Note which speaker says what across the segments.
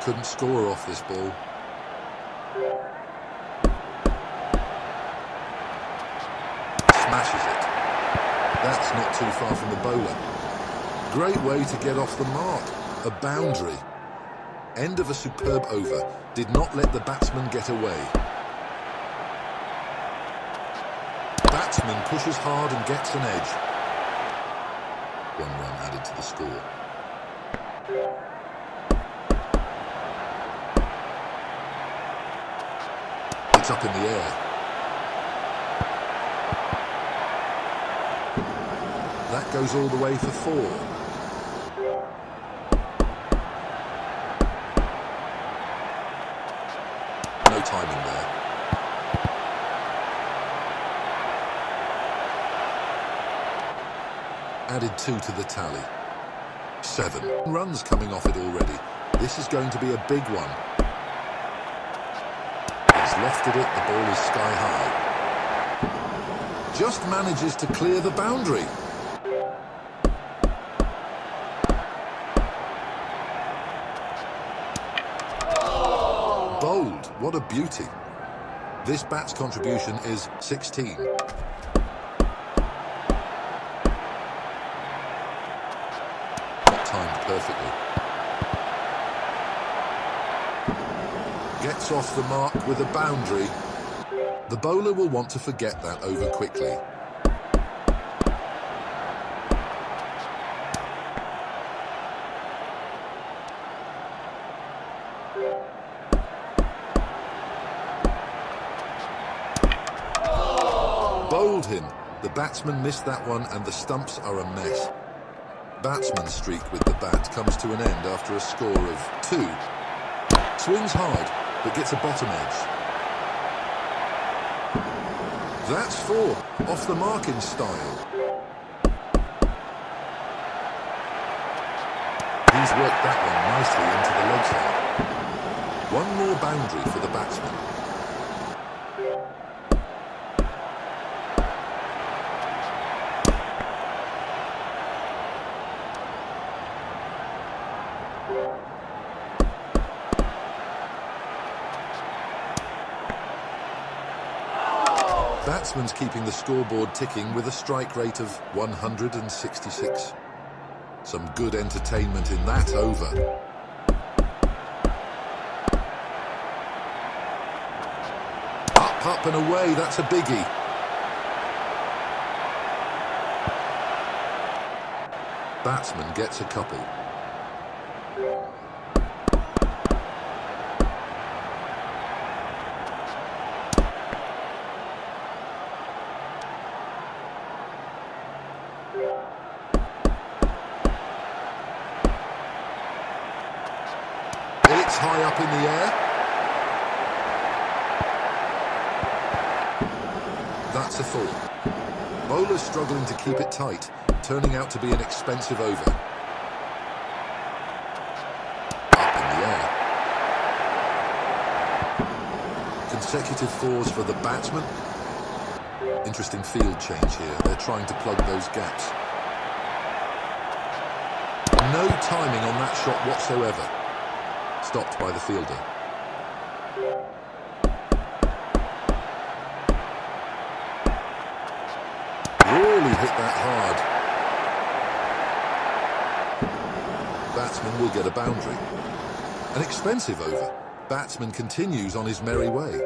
Speaker 1: Couldn't score off this ball. Smashes it. That's not too far from the bowler. Great way to get off the mark. A boundary. End of a superb over. Did not let the batsman get away. Batsman pushes hard and gets an edge. 1 run added to the score. It's up in the air. That goes all the way for 4. No timing there. Added 2 to the tally. 7 runs coming off it already. This is going to be a big one. He's lofted it, the ball is sky high. Just manages to clear the boundary. Bowled, what a beauty. This bat's contribution is 16. Not timed perfectly. Gets off the mark with a boundary. The bowler will want to forget that over quickly. Bowled him. The batsman missed that one and the stumps are a mess. Batsman's streak with the bat comes to an end after a score of 2. Swings hard, but gets a bottom edge. That's 4. Off the mark in style. He's worked that one nicely into the leg side. 1 more boundary for the batsman. Batsman's keeping the scoreboard ticking with a strike rate of 166. Some good entertainment in that over. Up and away, that's a biggie. Batsman gets a couple. It's high up in the air. That's a 4. Bowler's struggling to keep it tight, turning out to be an expensive over. Up in the air. Consecutive 4s for the batsman. Interesting field change here. They're trying to plug those gaps. No timing on that shot whatsoever. Stopped by the fielder. Really hit that hard. Batsman will get a boundary. An expensive over. Batsman continues on his merry way.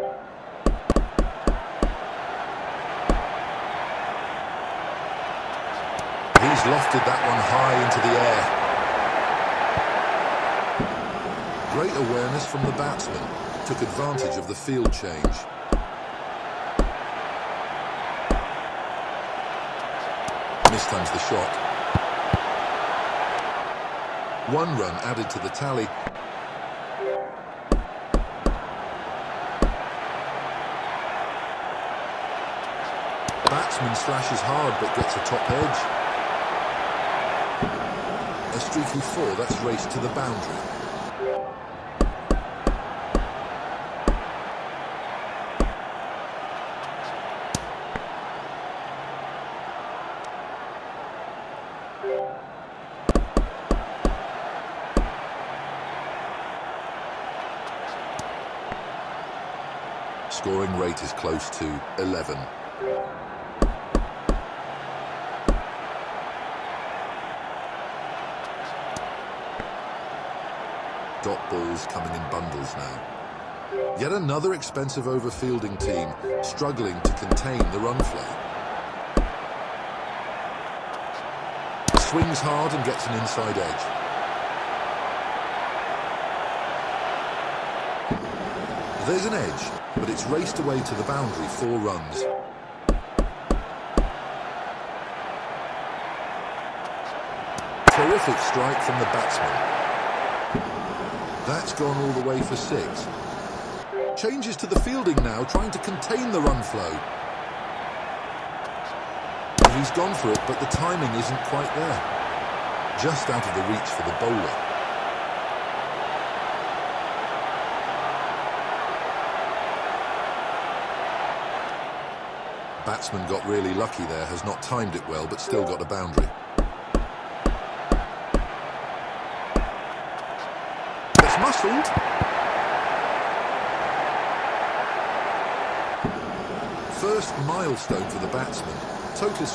Speaker 1: He's lofted that one high into the air. Great awareness from the batsman. Took advantage of the field change. Mistimes the shot. 1 run added to the tally. Batsman slashes hard but gets a top edge. A streaky 4, that's raced to the boundary. Scoring rate is close to 11. Dot balls coming in bundles now. Yet another expensive overfielding team struggling to contain the run flow. Swings hard and gets an inside edge. There's an edge, but it's raced away to the boundary, 4 runs. Terrific strike from the batsman. That's gone all the way for 6. Changes to the fielding now, trying to contain the run flow. He's gone for it, but the timing isn't quite there. Just out of the reach for the bowler. Batsman got really lucky there, has not timed it well, but still got a boundary. It's muscled. First milestone for the batsman. Total